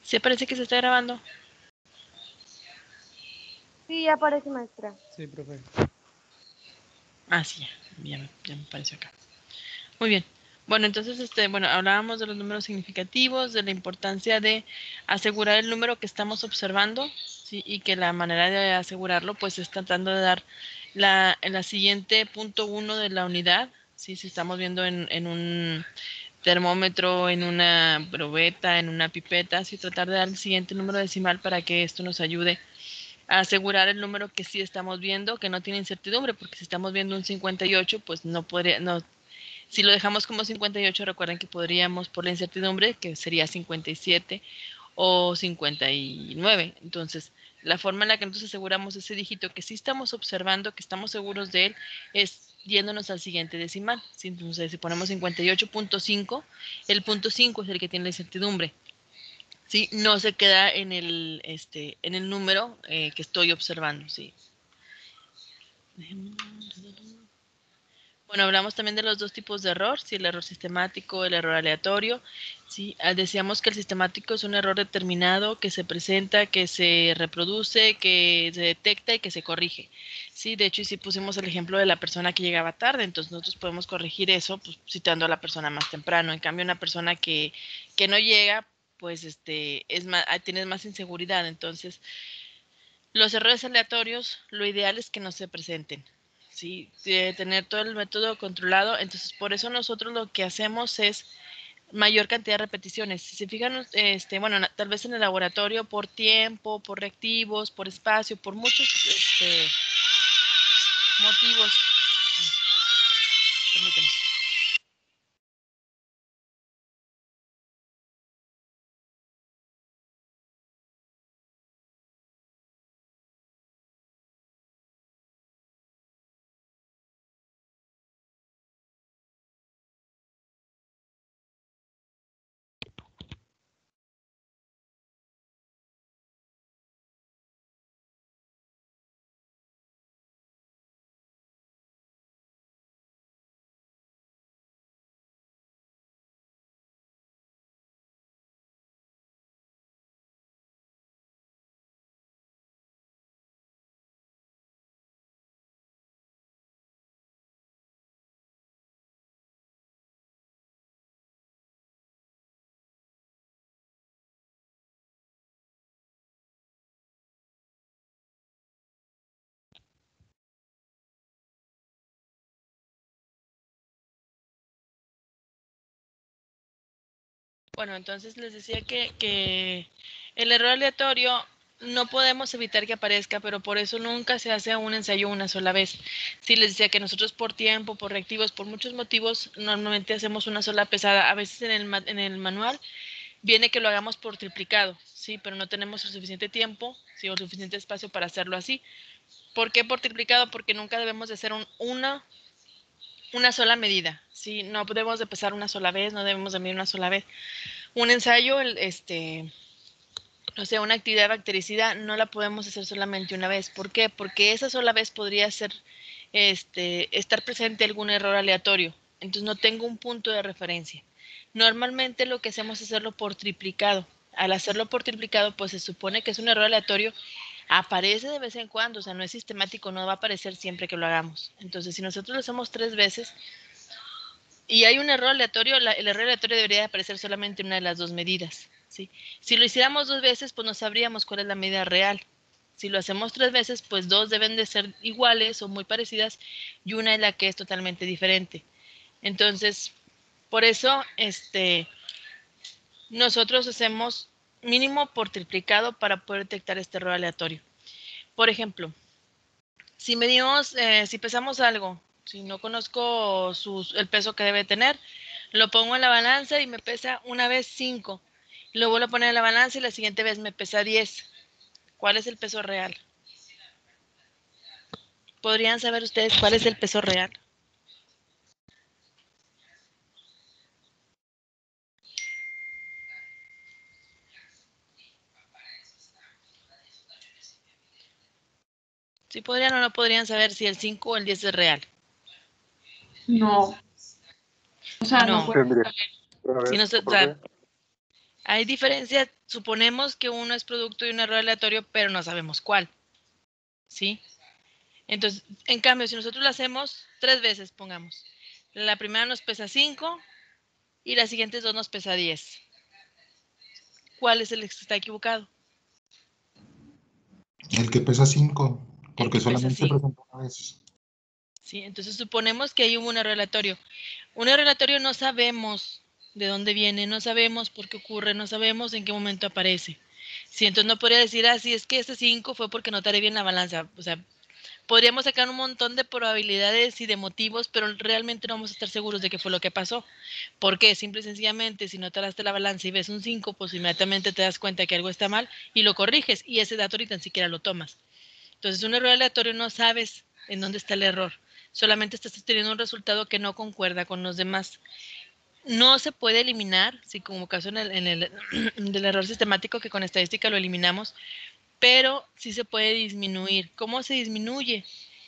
¿Sí parece que se está grabando? Sí, ya aparece, maestra. Sí, profe. Ah, sí, ya me apareció acá. Muy bien. Bueno, entonces, hablábamos de los números significativos, de la importancia de asegurar el número que estamos observando, ¿sí? Y que la manera de asegurarlo, pues, es tratando de dar en la siguiente punto 1 de la unidad, ¿sí? Si estamos viendo en un termómetro, en una probeta, en una pipeta, ¿sí? Tratar de dar el siguiente número decimal para que esto nos ayude a asegurar el número que sí estamos viendo, que no tiene incertidumbre, porque si estamos viendo un 58, pues no podría, no, si lo dejamos como 58, recuerden que podríamos, por la incertidumbre, que sería 57 o 59. Entonces, la forma en la que nosotros aseguramos ese dígito que sí estamos observando, que estamos seguros de él, es yéndonos al siguiente decimal. Entonces, si ponemos 58.5, el punto 5 es el que tiene la incertidumbre. ¿Sí? No se queda en el número que estoy observando. ¿Sí? Bueno, hablamos también de los dos tipos de error, ¿sí? El error sistemático, el error aleatorio. ¿Sí? Decíamos que el sistemático es un error determinado que se presenta, que se reproduce, que se detecta y que se corrige. ¿Sí? De hecho, y si pusimos el ejemplo de la persona que llegaba tarde, entonces nosotros podemos corregir eso pues, citando a la persona más temprano. En cambio, una persona que no llega, pues es más, tienes más inseguridad. Entonces, los errores aleatorios, lo ideal es que no se presenten. ¿Sí? De tener todo el método controlado, entonces por eso nosotros lo que hacemos es mayor cantidad de repeticiones. Si se fijan, tal vez en el laboratorio por tiempo, por reactivos, por espacio, por muchos motivos. Permítanme. Bueno, entonces les decía que el error aleatorio no podemos evitar que aparezca, pero por eso nunca se hace un ensayo una sola vez. Sí, les decía que nosotros por tiempo, por reactivos, por muchos motivos, normalmente hacemos una sola pesada. A veces en el manual viene que lo hagamos por triplicado, sí, pero no tenemos el suficiente tiempo, sí, o el suficiente espacio para hacerlo así. ¿Por qué por triplicado? Porque nunca debemos de hacer una sola medida, sí, no debemos de pesar una sola vez, no debemos de medir una sola vez. Un ensayo, o sea, una actividad bactericida no la podemos hacer solamente una vez. ¿Por qué? Porque esa sola vez podría ser, estar presente algún error aleatorio. Entonces no tengo un punto de referencia. Normalmente lo que hacemos es hacerlo por triplicado. Al hacerlo por triplicado, pues se supone que es un error aleatorio, aparece de vez en cuando, o sea, no es sistemático, no va a aparecer siempre que lo hagamos. Entonces, si nosotros lo hacemos 3 veces y hay un error aleatorio, el error aleatorio debería aparecer solamente en una de las dos medidas. ¿Sí? Si lo hiciéramos 2 veces, pues no sabríamos cuál es la medida real. Si lo hacemos 3 veces, pues 2 deben de ser iguales o muy parecidas y una es la que es totalmente diferente. Entonces, por eso, nosotros hacemos mínimo por triplicado para poder detectar este error aleatorio. Por ejemplo, si medimos, si pesamos algo, si no conozco el peso que debe tener, lo pongo en la balanza y me pesa una vez 5. Lo vuelvo a poner en la balanza y la siguiente vez me pesa 10. ¿Cuál es el peso real? ¿Podrían saber ustedes cuál es el peso real? ¿Sí podrían o no podrían saber si el 5 o el 10 es real? No. O sea, no No. puedo. Si no, o sea, Hay diferencia, suponemos que uno es producto de un error aleatorio, pero no sabemos cuál. ¿Sí? Entonces, en cambio, si nosotros lo hacemos 3 veces, pongamos. La primera nos pesa 5 y las siguientes 2 nos pesa 10. ¿Cuál es el que está equivocado? El que pesa 5, El porque que pesa solamente se 5. presenta una vez. ¿Sí? Entonces, suponemos que hay un error aleatorio. Un error aleatorio no sabemos de dónde viene, no sabemos por qué ocurre, no sabemos en qué momento aparece. Sí, entonces no podría decir, si es que ese 5 fue porque no taré bien la balanza. O sea, podríamos sacar un montón de probabilidades y de motivos, pero realmente no vamos a estar seguros de qué fue lo que pasó. ¿Por qué? Simple y sencillamente, si no taraste la balanza y ves un 5, pues inmediatamente te das cuenta que algo está mal y lo corriges, y ese dato ahorita ni siquiera lo tomas. Entonces, un error aleatorio no sabes en dónde está el error. Solamente estás teniendo un resultado que no concuerda con los demás. No se puede eliminar, sí, como caso en el del error sistemático, que con estadística lo eliminamos, pero sí se puede disminuir. ¿Cómo se disminuye?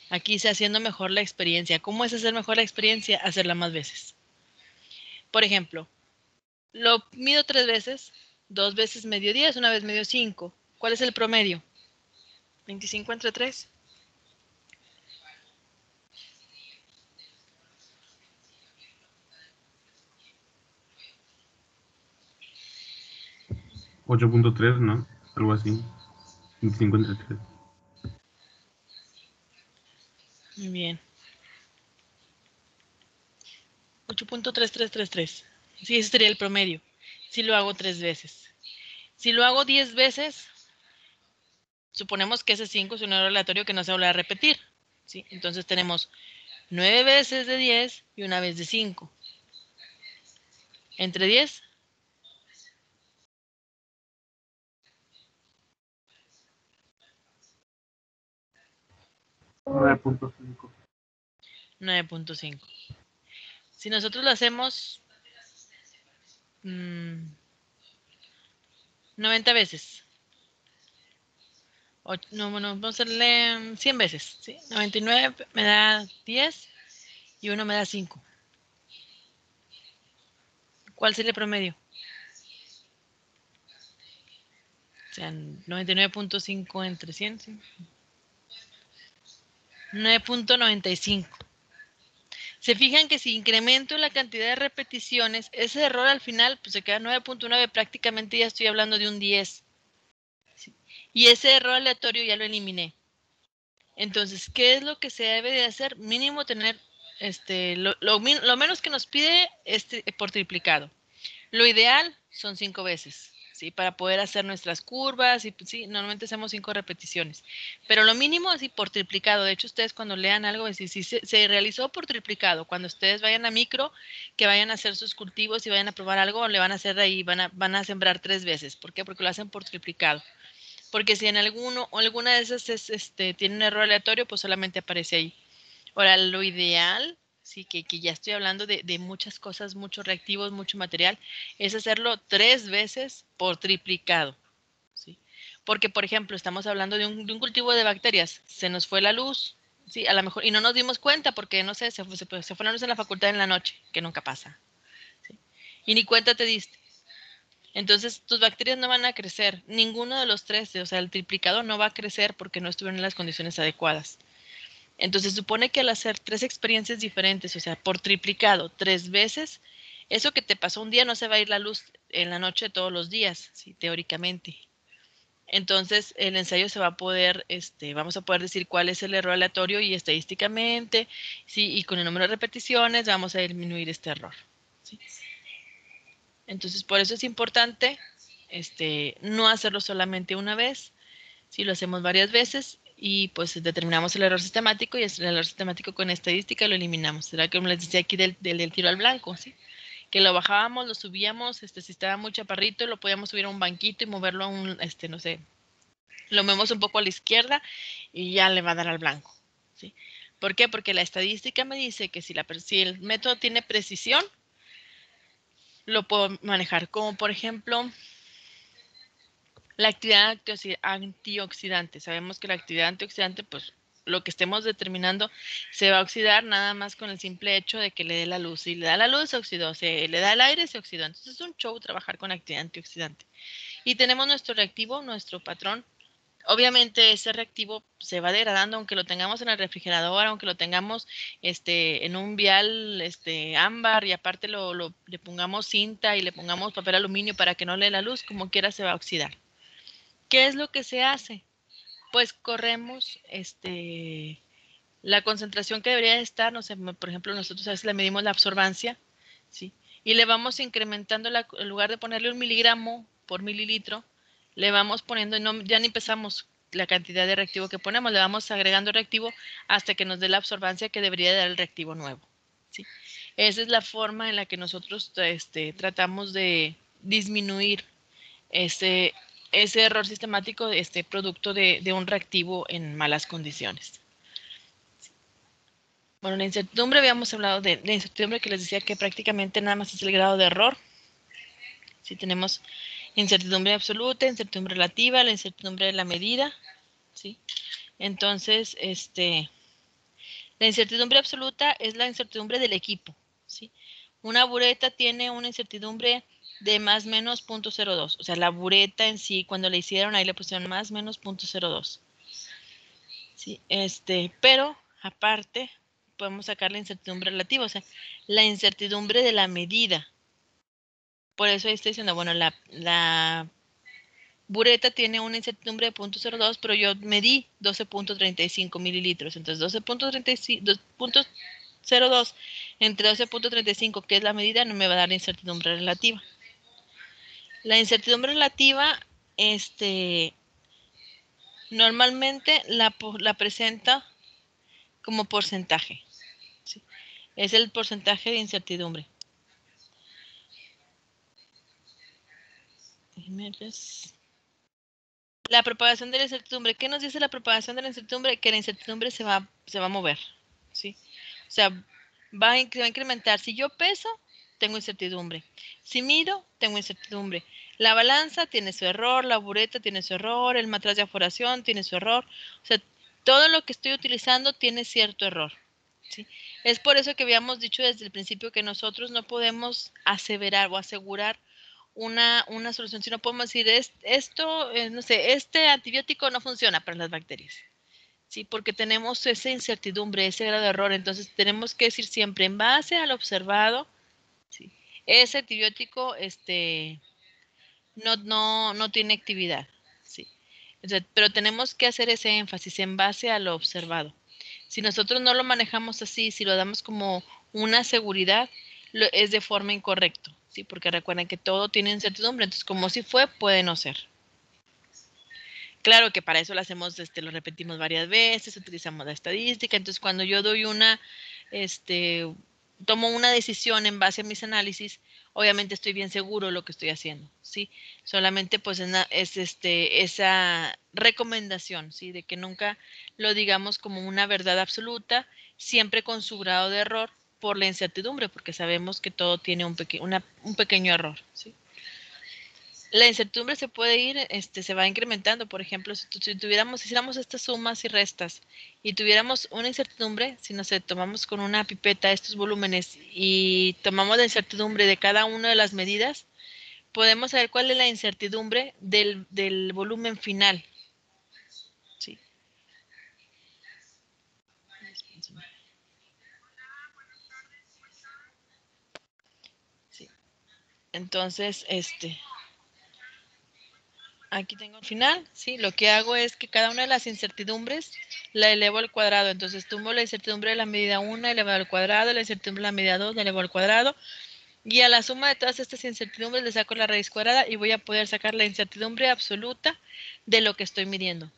Aquí se haciendo mejor la experiencia. ¿Cómo es hacer mejor la experiencia? Hacerla más veces. Por ejemplo, lo mido 3 veces, 2 veces medio 10, una vez medio 5. ¿Cuál es el promedio? 25 entre 3. 8.3, ¿no? Algo así. 25 entre 3. Muy bien. 8.3333. Sí, ese sería el promedio. Si lo hago 3 veces. Si lo hago 10 veces, suponemos que ese 5 es un error aleatorio que no se vuelve a repetir. ¿Sí? Entonces tenemos 9 veces de 10 y una vez de 5. Entre 10. 9.5. 9.5. Si nosotros lo hacemos 90 veces. No, bueno, vamos a hacerle 100 veces. ¿Sí? 99 me da 10 y 1 me da 5. ¿Cuál sería el promedio? O sea, 99.5 entre 100. ¿Sí? 9.95. Se fijan que si incremento la cantidad de repeticiones, ese error al final pues se queda 9.9, prácticamente ya estoy hablando de un 10. ¿Sí? Y ese error aleatorio ya lo eliminé. Entonces, ¿qué es lo que se debe de hacer? Mínimo tener lo menos que nos pide por triplicado. Lo ideal son 5 veces, ¿sí? Para poder hacer nuestras curvas, y sí, normalmente hacemos 5 repeticiones. Pero lo mínimo así por triplicado. De hecho, ustedes cuando lean algo, si se realizó por triplicado, cuando ustedes vayan a micro, que vayan a hacer sus cultivos y vayan a probar algo, le van a hacer ahí, van a sembrar 3 veces. ¿Por qué? Porque lo hacen por triplicado. Porque si en alguno o alguna de esas tiene un error aleatorio, pues solamente aparece ahí. Ahora, lo ideal, sí, que ya estoy hablando de muchas cosas, muchos reactivos, mucho material, es hacerlo 3 veces por triplicado. ¿Sí? Porque, por ejemplo, estamos hablando de un cultivo de bacterias, se nos fue la luz, sí, a lo mejor, y no nos dimos cuenta porque, no sé, se fue la luz en la facultad en la noche, que nunca pasa. ¿Sí? Y ni cuenta te diste. Entonces, tus bacterias no van a crecer, ninguno de los 3, o sea, el triplicado no va a crecer porque no estuvieron en las condiciones adecuadas. Entonces, supone que al hacer 3 experiencias diferentes, o sea, por triplicado 3 veces, eso que te pasó un día no se va a ir la luz en la noche todos los días, ¿sí? Teóricamente. Entonces, el ensayo se va a poder, vamos a poder decir cuál es el error aleatorio y estadísticamente, ¿sí? Y con el número de repeticiones vamos a disminuir este error, ¿sí? Entonces, por eso es importante no hacerlo solamente una vez, si lo hacemos varias veces y pues determinamos el error sistemático, y el error sistemático con estadística lo eliminamos. Será que como les decía aquí del tiro al blanco, ¿sí? Que lo bajábamos, lo subíamos, si estaba muy chaparrito, lo podíamos subir a un banquito y moverlo a un, no sé, lo movemos un poco a la izquierda y ya le va a dar al blanco, ¿sí? ¿Por qué? Porque la estadística me dice que si el método tiene precisión, lo puedo manejar, como por ejemplo la actividad antioxidante. Sabemos que la actividad antioxidante pues lo que estemos determinando se va a oxidar nada más con el simple hecho de que le dé la luz. Si le da la luz, se oxidó. Si le da el aire, se oxidó. Entonces es un show trabajar con actividad antioxidante. Y tenemos nuestro reactivo, nuestro patrón. Obviamente ese reactivo se va degradando aunque lo tengamos en el refrigerador, aunque lo tengamos en un vial ámbar y aparte le pongamos cinta y le pongamos papel aluminio para que no le dé la luz, como quiera se va a oxidar. ¿Qué es lo que se hace? Pues corremos la concentración que debería estar, no sé, por ejemplo, nosotros a veces le medimos la absorbancia, ¿sí? Y le vamos incrementando, en lugar de ponerle 1 miligramo por mililitro, le vamos poniendo, ya ni pesamos la cantidad de reactivo que ponemos, le vamos agregando reactivo hasta que nos dé la absorbancia que debería dar el reactivo nuevo, ¿sí? Esa es la forma en la que nosotros tratamos de disminuir ese error sistemático, producto de un reactivo en malas condiciones. Bueno, la incertidumbre, habíamos hablado de la incertidumbre que les decía que prácticamente nada más es el grado de error. Sí, tenemos incertidumbre absoluta, incertidumbre relativa, la incertidumbre de la medida, ¿sí? Entonces, la incertidumbre absoluta es la incertidumbre del equipo, ¿sí? Una bureta tiene una incertidumbre de más menos 0.02, o sea, la bureta en sí, cuando la hicieron, ahí le pusieron más menos 0.02. ¿Sí? Pero, aparte, podemos sacar la incertidumbre relativa, o sea, la incertidumbre de la medida. Por eso ahí estoy diciendo, bueno, la bureta tiene una incertidumbre de 0.02, pero yo medí 12.35 mililitros. Entonces, 12.02 entre 12.35, que es la medida, no me va a dar la incertidumbre relativa. La incertidumbre relativa, normalmente la presenta como porcentaje. ¿Sí? Es el porcentaje de incertidumbre. La propagación de la incertidumbre. ¿Qué nos dice la propagación de la incertidumbre? Que la incertidumbre se va a mover, ¿sí? O sea, se va a incrementar. Si yo peso, tengo incertidumbre. Si mido, tengo incertidumbre. La balanza tiene su error, la bureta tiene su error, el matraz de aforación tiene su error. O sea, todo lo que estoy utilizando tiene cierto error, ¿sí? Es por eso que habíamos dicho desde el principio que nosotros no podemos aseverar o asegurar una solución, si no podemos decir esto, no sé, este antibiótico no funciona para las bacterias, ¿sí? Porque tenemos esa incertidumbre, ese grado de error, entonces tenemos que decir siempre en base al observado, ¿sí? Ese antibiótico no tiene actividad, ¿sí? Entonces, pero tenemos que hacer ese énfasis en base a lo observado. Si nosotros no lo manejamos así, si lo damos como una seguridad, es de forma incorrecta, ¿sí? Porque recuerden que todo tiene incertidumbre, entonces como si fue, puede no ser. Claro que para eso lo hacemos, lo repetimos varias veces, utilizamos la estadística, entonces cuando yo doy tomo una decisión en base a mis análisis, obviamente estoy bien seguro de lo que estoy haciendo, ¿sí? Solamente pues es esa recomendación, ¿sí? De que nunca lo digamos como una verdad absoluta, siempre con su grado de error por la incertidumbre, porque sabemos que todo tiene un pequeño error, ¿sí? La incertidumbre se puede ir, se va incrementando. Por ejemplo, si hiciéramos estas sumas y restas y tuviéramos una incertidumbre, si no sé, tomamos con una pipeta estos volúmenes y tomamos la incertidumbre de cada una de las medidas, podemos saber cuál es la incertidumbre del volumen final. ¿Sí? Sí. Entonces, aquí tengo el final, ¿sí? Lo que hago es que cada una de las incertidumbres la elevo al cuadrado. Entonces, tomo la incertidumbre de la medida 1, elevado al cuadrado, la incertidumbre de la medida 2, la elevo al cuadrado. Y a la suma de todas estas incertidumbres le saco la raíz cuadrada y voy a poder sacar la incertidumbre absoluta de lo que estoy midiendo.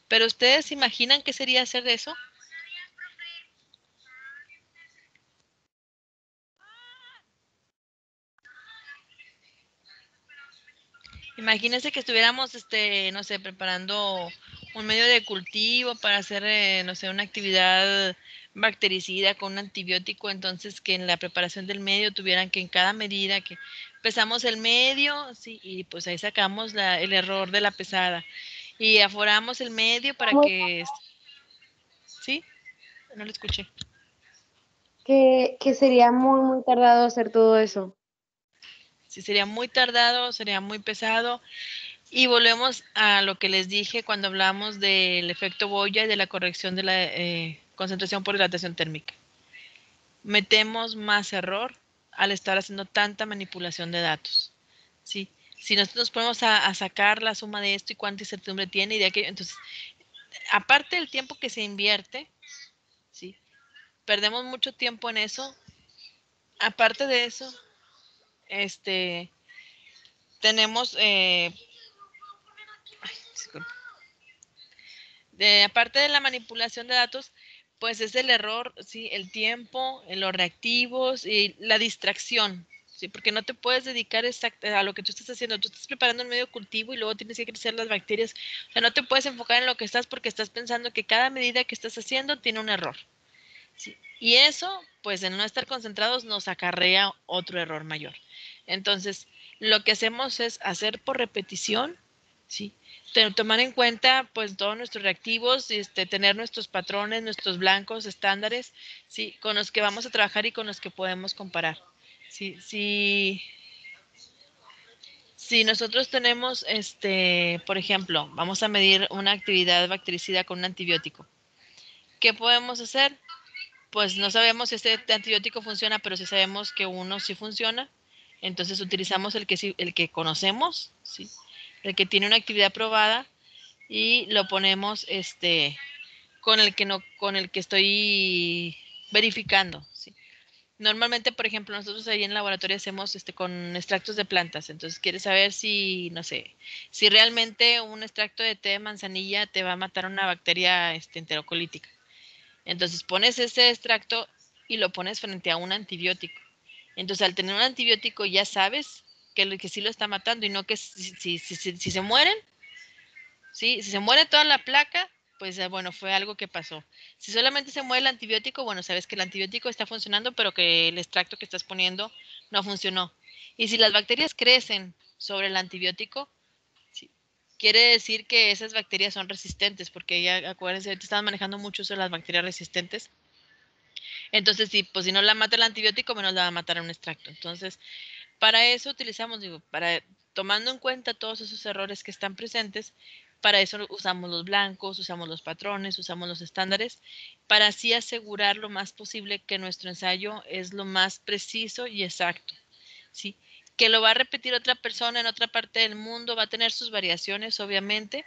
Pero ¿ustedes imaginan qué sería hacer eso? Imagínense que estuviéramos, no sé, preparando un medio de cultivo para hacer, no sé, una actividad bactericida con un antibiótico, entonces que en la preparación del medio tuvieran que en cada medida que pesamos el medio, sí, y pues ahí sacamos el error de la pesada y aforamos el medio para que, ¿sí? ¿Sí? No lo escuché. Que sería muy, muy tardado hacer todo eso. Sí, sería muy tardado, sería muy pesado. Y volvemos a lo que les dije cuando hablamos del efecto Boya y de la corrección de la concentración por dilatación térmica. Metemos más error al estar haciendo tanta manipulación de datos. ¿Sí? Si nosotros nos ponemos a sacar la suma de esto y cuánta incertidumbre tiene y de aquello, entonces, aparte del tiempo que se invierte, ¿sí? Perdemos mucho tiempo en eso. Aparte de eso, tenemos, aparte de la manipulación de datos, pues es el error, ¿sí? El tiempo, los reactivos y la distracción, ¿sí? Porque no te puedes dedicar a lo que tú estás haciendo. Tú estás preparando un medio de cultivo y luego tienes que crecer las bacterias. O sea, no te puedes enfocar en lo que estás porque estás pensando que cada medida que estás haciendo tiene un error, ¿sí? Y eso, pues en no estar concentrados nos acarrea otro error mayor. Entonces, lo que hacemos es hacer por repetición, ¿sí? Tomar en cuenta pues todos nuestros reactivos, tener nuestros patrones, nuestros blancos estándares, ¿sí? Con los que vamos a trabajar y con los que podemos comparar. ¿Sí? Si nosotros tenemos, por ejemplo, vamos a medir una actividad bactericida con un antibiótico, ¿qué podemos hacer? Pues no sabemos si este antibiótico funciona, pero sí sabemos que uno sí funciona. Entonces utilizamos el que conocemos, ¿sí? El que tiene una actividad probada y lo ponemos con el que estoy verificando, ¿sí? Normalmente, por ejemplo, nosotros ahí en el laboratorio hacemos con extractos de plantas. Entonces, quieres saber si, no sé, si realmente un extracto de té de manzanilla te va a matar una bacteria enterocolítica. Entonces pones ese extracto y lo pones frente a un antibiótico. Entonces al tener un antibiótico ya sabes que sí lo está matando y no que si se mueren, ¿sí? Si se muere toda la placa, pues bueno, fue algo que pasó. Si solamente se muere el antibiótico, bueno, sabes que el antibiótico está funcionando, pero que el extracto que estás poniendo no funcionó. Y si las bacterias crecen sobre el antibiótico, ¿sí? Quiere decir que esas bacterias son resistentes, porque ya acuérdense, te están manejando mucho eso de las bacterias resistentes. Entonces, pues si no la mata el antibiótico, menos la va a matar un extracto. Entonces, para eso utilizamos, tomando en cuenta todos esos errores que están presentes, para eso usamos los blancos, usamos los patrones, usamos los estándares, para así asegurar lo más posible que nuestro ensayo es lo más preciso y exacto, ¿sí? Que lo va a repetir otra persona en otra parte del mundo, va a tener sus variaciones, obviamente,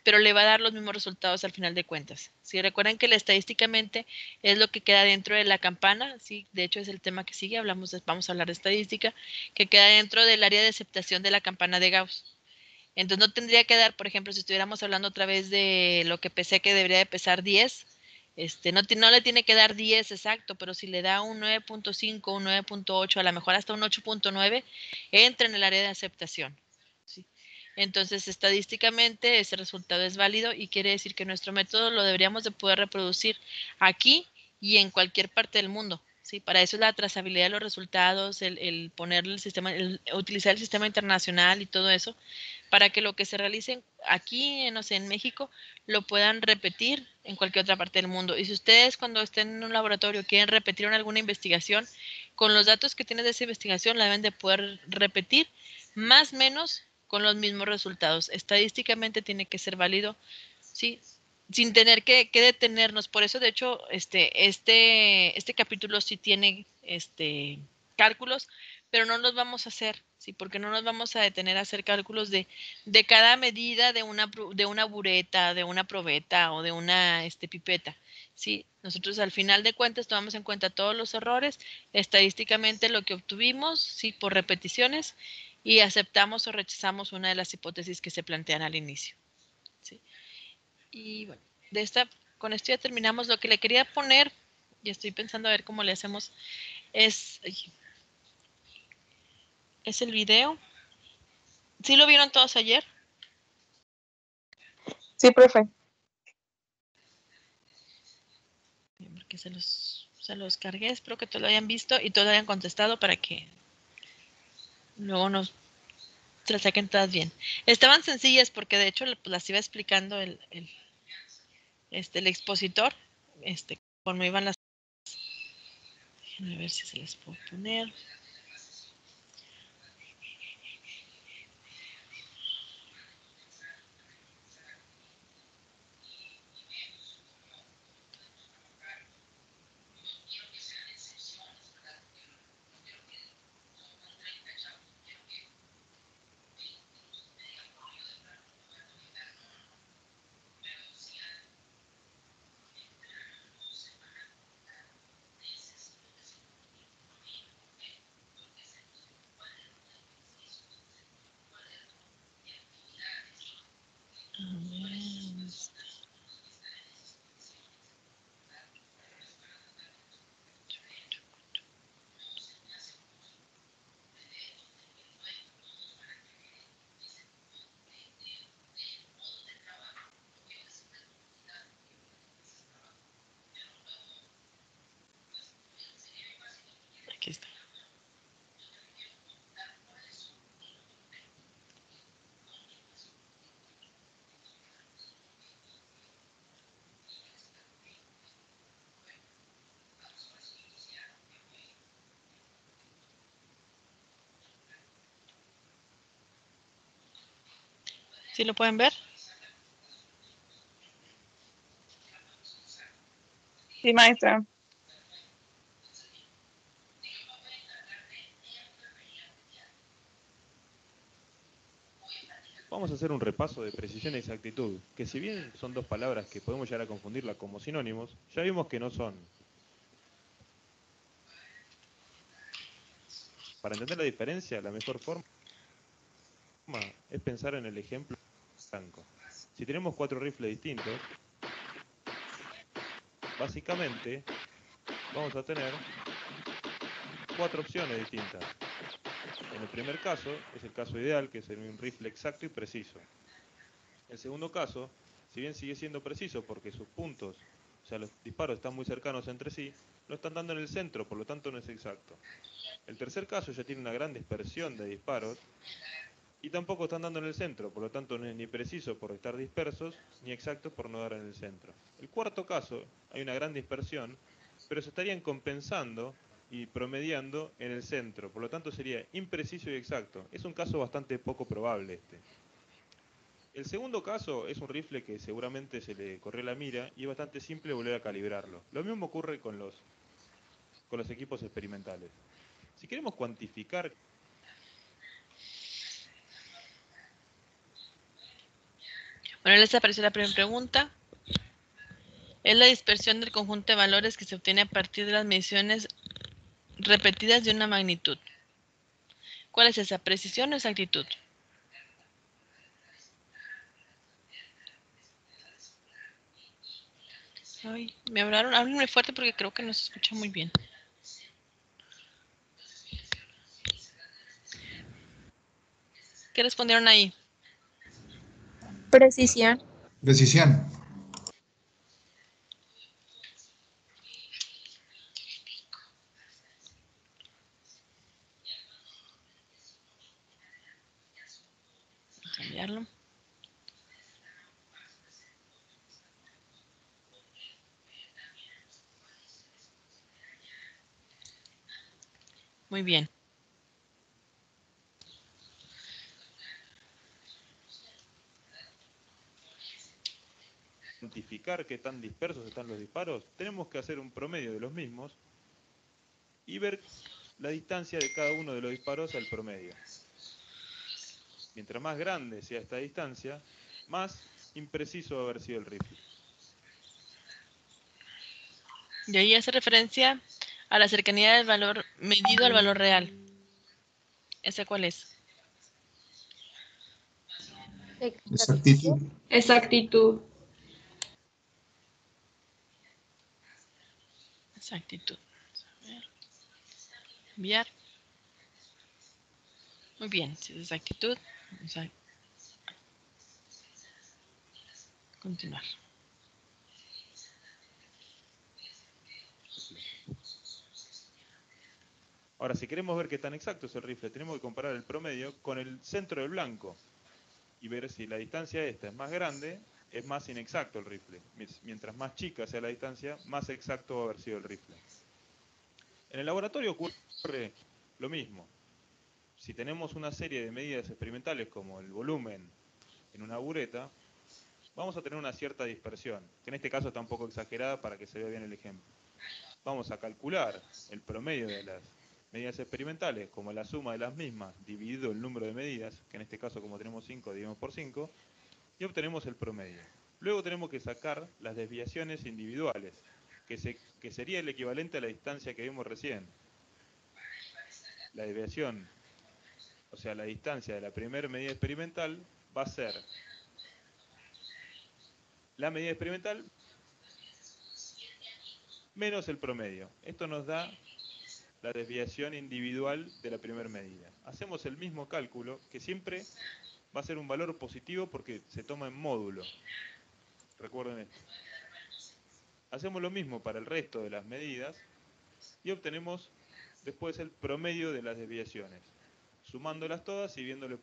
pero le va a dar los mismos resultados al final de cuentas. Si recuerdan que estadísticamente es lo que queda dentro de la campana, sí, de hecho es el tema que sigue, vamos a hablar de estadística, que queda dentro del área de aceptación de la campana de Gauss. Entonces no tendría que dar, por ejemplo, si estuviéramos hablando otra vez de lo que pesé que debería de pesar 10, no le tiene que dar 10 exacto, pero si le da un 9.5, un 9.8, a lo mejor hasta un 8.9, entra en el área de aceptación. ¿Sí? Entonces, estadísticamente ese resultado es válido y quiere decir que nuestro método lo deberíamos de poder reproducir aquí y en cualquier parte del mundo. ¿Sí? Para eso es la trazabilidad de los resultados, el ponerle el sistema, utilizar el sistema internacional y todo eso, para que lo que se realice aquí, no sé, en México, lo puedan repetir en cualquier otra parte del mundo. Y si ustedes cuando estén en un laboratorio quieren repetir alguna investigación, con los datos que tienen de esa investigación la deben de poder repetir, más o menos con los mismos resultados. Estadísticamente tiene que ser válido, ¿sí? Sin tener que detenernos. Por eso, de hecho, este capítulo sí tiene cálculos, pero no los vamos a hacer, ¿sí? Porque no nos vamos a detener a hacer cálculos de cada medida de una bureta, de una probeta o de una pipeta, ¿sí? Nosotros al final de cuentas tomamos en cuenta todos los errores, estadísticamente lo que obtuvimos, ¿sí? Por repeticiones, y aceptamos o rechazamos una de las hipótesis que se plantean al inicio, ¿sí? Y bueno, con esto ya terminamos. Lo que le quería poner, y estoy pensando a ver cómo le hacemos, es el video. ¿Sí lo vieron todos ayer? Sí, profe. Porque se los cargué, espero que todos lo hayan visto y todos lo hayan contestado para que luego se las saquen todas bien. Estaban sencillas porque de hecho las iba explicando el expositor. conforme iban las... Déjenme ver si se les puedo poner. Aquí está. ¿Sí lo pueden ver? Sí, maestra. Vamos a hacer un repaso de precisión y exactitud, que si bien son dos palabras que podemos llegar a confundirla como sinónimos, ya vimos que no son. Para entender la diferencia, la mejor forma es pensar en el ejemplo blanco. Si tenemos 4 rifles distintos, básicamente vamos a tener 4 opciones distintas. En el primer caso, es el caso ideal, que es un rifle exacto y preciso. El segundo caso, si bien sigue siendo preciso porque sus puntos, o sea, los disparos están muy cercanos entre sí, no están dando en el centro, por lo tanto no es exacto. El tercer caso ya tiene una gran dispersión de disparos y tampoco están dando en el centro, por lo tanto no es ni preciso por estar dispersos, ni exacto por no dar en el centro. El cuarto caso, hay una gran dispersión, pero se estarían compensando y promediando en el centro, por lo tanto sería impreciso y exacto. Es un caso bastante poco probable este. El segundo caso es un rifle que seguramente se le corrió la mira y es bastante simple volver a calibrarlo. Lo mismo ocurre con los equipos experimentales. Si queremos cuantificar... Bueno, les apareció la primera pregunta. Es la dispersión del conjunto de valores que se obtiene a partir de las mediciones repetidas de una magnitud. ¿Cuál es esa? ¿Precisión o exactitud? Ay, me hablaron, háblenme fuerte porque creo que no se escucha muy bien. ¿Qué respondieron ahí? Precisión. Decisión. Cambiarlo. Muy bien. cuantificar qué tan dispersos están los disparos, tenemos que hacer un promedio de los mismos y ver la distancia de cada uno de los disparos al promedio. Mientras más grande sea esta distancia, más impreciso va a haber sido el rifle. Y ahí hace referencia a la cercanía del valor medido al valor real. ¿Ese cuál es? Exactitud. Exactitud. Exactitud. A ver. Enviar. Muy bien, si es exactitud, vamos a continuar. Ahora, si queremos ver qué tan exacto es el rifle, tenemos que comparar el promedio con el centro del blanco y ver si la distancia esta es más grande es más inexacto el rifle. Mientras más chica sea la distancia, más exacto va a haber sido el rifle. En el laboratorio ocurre lo mismo. Si tenemos una serie de medidas experimentales como el volumen en una bureta, vamos a tener una cierta dispersión, que en este caso está un poco exagerada para que se vea bien el ejemplo. Vamos a calcular el promedio de las medidas experimentales como la suma de las mismas dividido el número de medidas, que en este caso como tenemos 5 dividimos por 5, y obtenemos el promedio. Luego tenemos que sacar las desviaciones individuales, que sería el equivalente a la distancia que vimos recién. La desviación, o sea, la distancia de la primera medida experimental va a ser la medida experimental menos el promedio. Esto nos da la desviación individual de la primera medida. Hacemos el mismo cálculo, que siempre va a ser un valor positivo porque se toma en módulo. Recuerden esto. Hacemos lo mismo para el resto de las medidas y obtenemos después el promedio de las desviaciones, sumándolas todas y viéndole.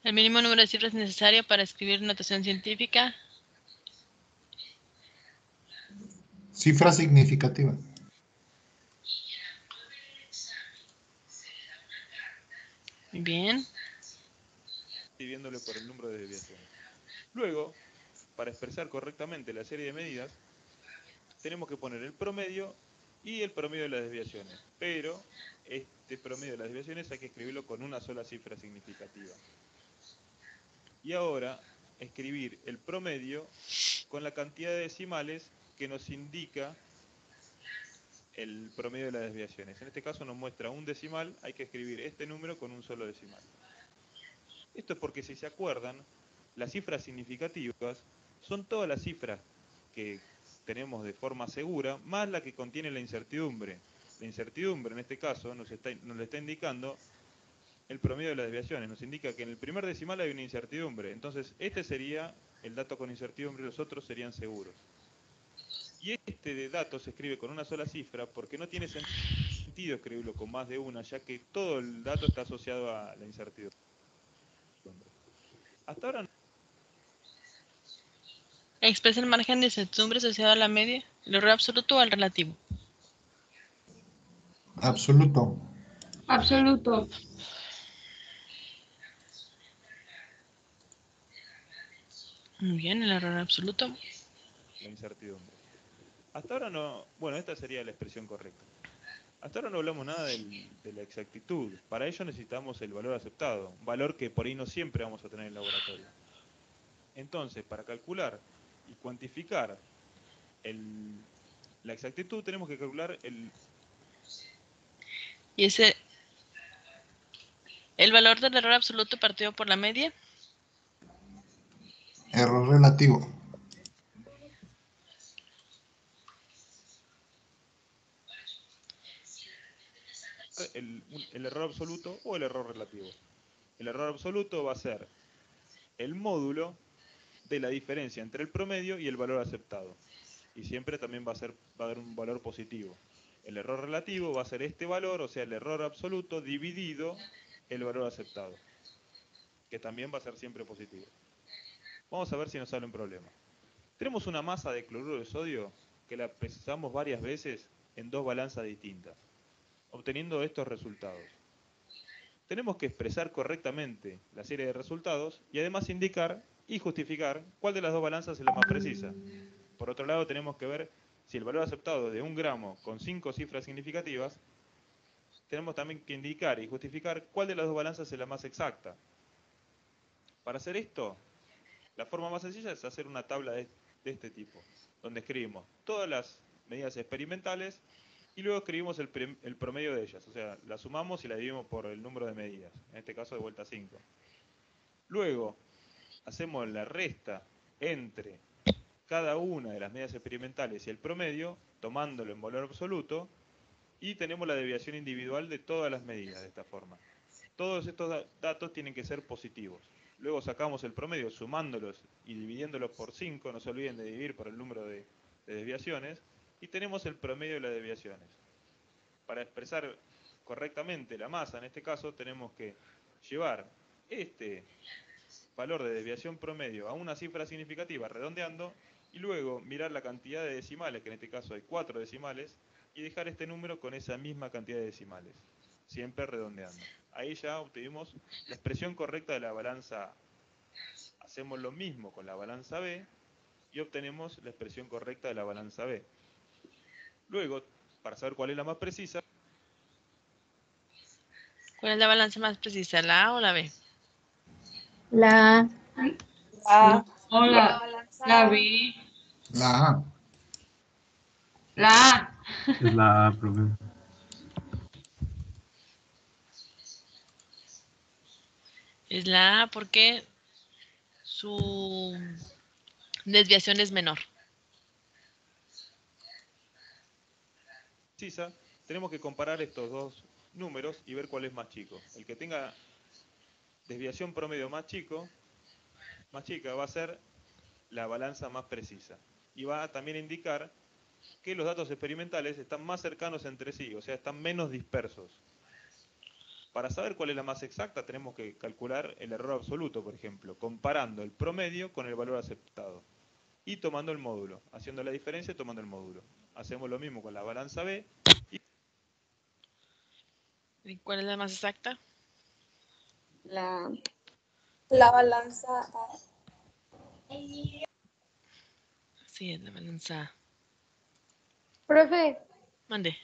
El mínimo número de cifras necesario para escribir notación científica. Cifra significativa. Muy bien. Y viéndole por el número de desviaciones. Luego, para expresar correctamente la serie de medidas, tenemos que poner el promedio y el promedio de las desviaciones. Pero este promedio de las desviaciones hay que escribirlo con una sola cifra significativa. Y ahora, escribir el promedio con la cantidad de decimales que nos indica el promedio de las desviaciones. En este caso nos muestra un decimal, hay que escribir este número con un solo decimal. Esto es porque, si se acuerdan, las cifras significativas son todas las cifras que tenemos de forma segura, más la que contiene la incertidumbre. La incertidumbre, en este caso, nos le está indicando el promedio de las desviaciones. Nos indica que en el primer decimal hay una incertidumbre. Entonces, este sería el dato con incertidumbre, los otros serían seguros. Y este dato se escribe con una sola cifra porque no tiene sentido escribirlo con más de una, ya que todo el dato está asociado a la incertidumbre. Hasta ahora Expresa el margen de incertidumbre asociado a la media, el error absoluto o al relativo. Absoluto. Absoluto. Muy bien, el error absoluto. la incertidumbre. Hasta ahora no, bueno, esta sería la expresión correcta. Hasta ahora no hablamos nada de la exactitud. Para ello necesitamos el valor aceptado, un valor que por ahí no siempre vamos a tener en el laboratorio. Entonces, para calcular y cuantificar la exactitud, tenemos que calcular Y ese, el valor del error absoluto partido por la media. Error relativo. el error absoluto o el error relativo. El error absoluto va a ser el módulo de la diferencia entre el promedio y el valor aceptado. Y siempre también va a dar un valor positivo. El error relativo va a ser este valor, o sea, el error absoluto dividido el valor aceptado, que también va a ser siempre positivo. Vamos a ver si nos sale un problema. Tenemos una masa de cloruro de sodio que la pesamos varias veces en dos balanzas distintas, obteniendo estos resultados. Tenemos que expresar correctamente la serie de resultados y además indicar y justificar cuál de las dos balanzas es la más precisa. Por otro lado, tenemos que ver si el valor aceptado de 1 gramo con 5 cifras significativas, tenemos también que indicar y justificar cuál de las dos balanzas es la más exacta. Para hacer esto, la forma más sencilla es hacer una tabla de este tipo, donde escribimos todas las medidas experimentales y luego escribimos el promedio de ellas, o sea, la sumamos y la dividimos por el número de medidas, en este caso de vuelta 5. Luego, hacemos la resta entre cada una de las medidas experimentales y el promedio, tomándolo en valor absoluto, y tenemos la desviación individual de todas las medidas de esta forma. Todos estos datos tienen que ser positivos. Luego sacamos el promedio sumándolos y dividiéndolos por 5, no se olviden de dividir por el número de desviaciones, y tenemos el promedio de las desviaciones. Para expresar correctamente la masa, en este caso, tenemos que llevar valor de desviación promedio a una cifra significativa redondeando y luego mirar la cantidad de decimales, que en este caso hay 4 decimales, y dejar este número con esa misma cantidad de decimales, siempre redondeando. Ahí ya obtuvimos la expresión correcta de la balanza A. Hacemos lo mismo con la balanza B y obtenemos la expresión correcta de la balanza B. Luego, para saber cuál es la más precisa, ¿Cuál es la balanza más precisa, la A o la B? La Hola, la B. La A. La A. Es la A, profe. Es la A porque su desviación es menor. precisa, tenemos que comparar estos dos números y ver cuál es más chico. El que tenga desviación promedio más chica va a ser la balanza más precisa. Y va a también indicar que los datos experimentales están más cercanos entre sí, o sea, están menos dispersos. Para saber cuál es la más exacta, tenemos que calcular el error absoluto, por ejemplo, comparando el promedio con el valor aceptado y tomando el módulo, haciendo la diferencia y tomando el módulo. Hacemos lo mismo con la balanza B. ¿Y cuál es la más exacta? La balanza A. Sí, es la balanza A. Profe, Mande.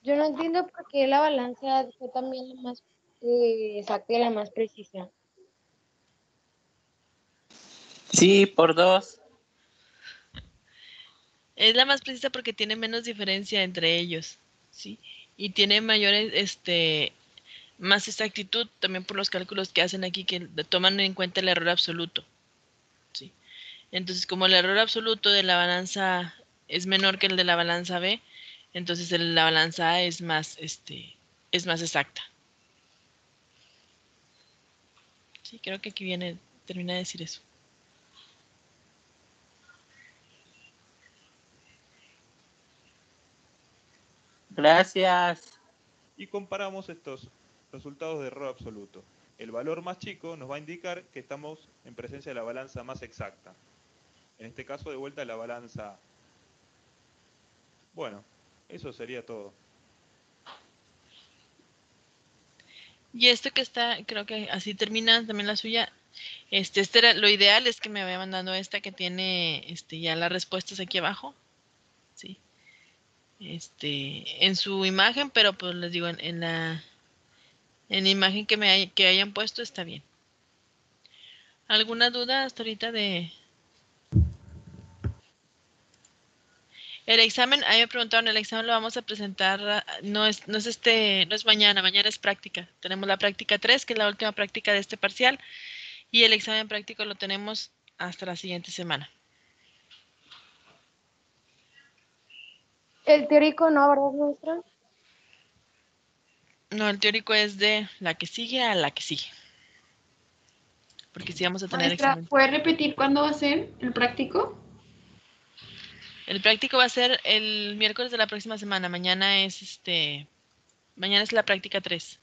yo no entiendo por qué la balanza fue también la más exacta y la más precisa. Sí, por 2. Es la más precisa porque tiene menos diferencia entre ellos, ¿sí? Y tiene mayores, más exactitud también por los cálculos que hacen aquí que toman en cuenta el error absoluto, ¿sí? Entonces, como el error absoluto de la balanza es menor que el de la balanza B, entonces la balanza A es más exacta. Sí, creo que aquí termina de decir eso. Gracias. Y comparamos estos resultados de error absoluto. El valor más chico nos va a indicar que estamos en presencia de la balanza más exacta. En este caso, de vuelta, la balanza A. Bueno, eso sería todo. Y esto que está, creo que así termina también la suya. Lo ideal es que me vaya mandando esta que tiene ya las respuestas aquí abajo. Sí. En su imagen, pero pues les digo, en la imagen que hayan puesto está bien. ¿Alguna duda hasta ahorita de el examen? Ahí me preguntaron, el examen lo vamos a presentar, no es mañana es práctica. Tenemos la práctica 3, que es la última práctica de este parcial, y el examen práctico lo tenemos hasta la siguiente semana. El teórico no, ¿verdad, maestra? No, el teórico es de la que sigue a la que sigue. Porque sí vamos a tener Maestra, examen. ¿puede repetir cuándo va a ser el práctico? El práctico va a ser el miércoles de la próxima semana. Mañana es la práctica 3.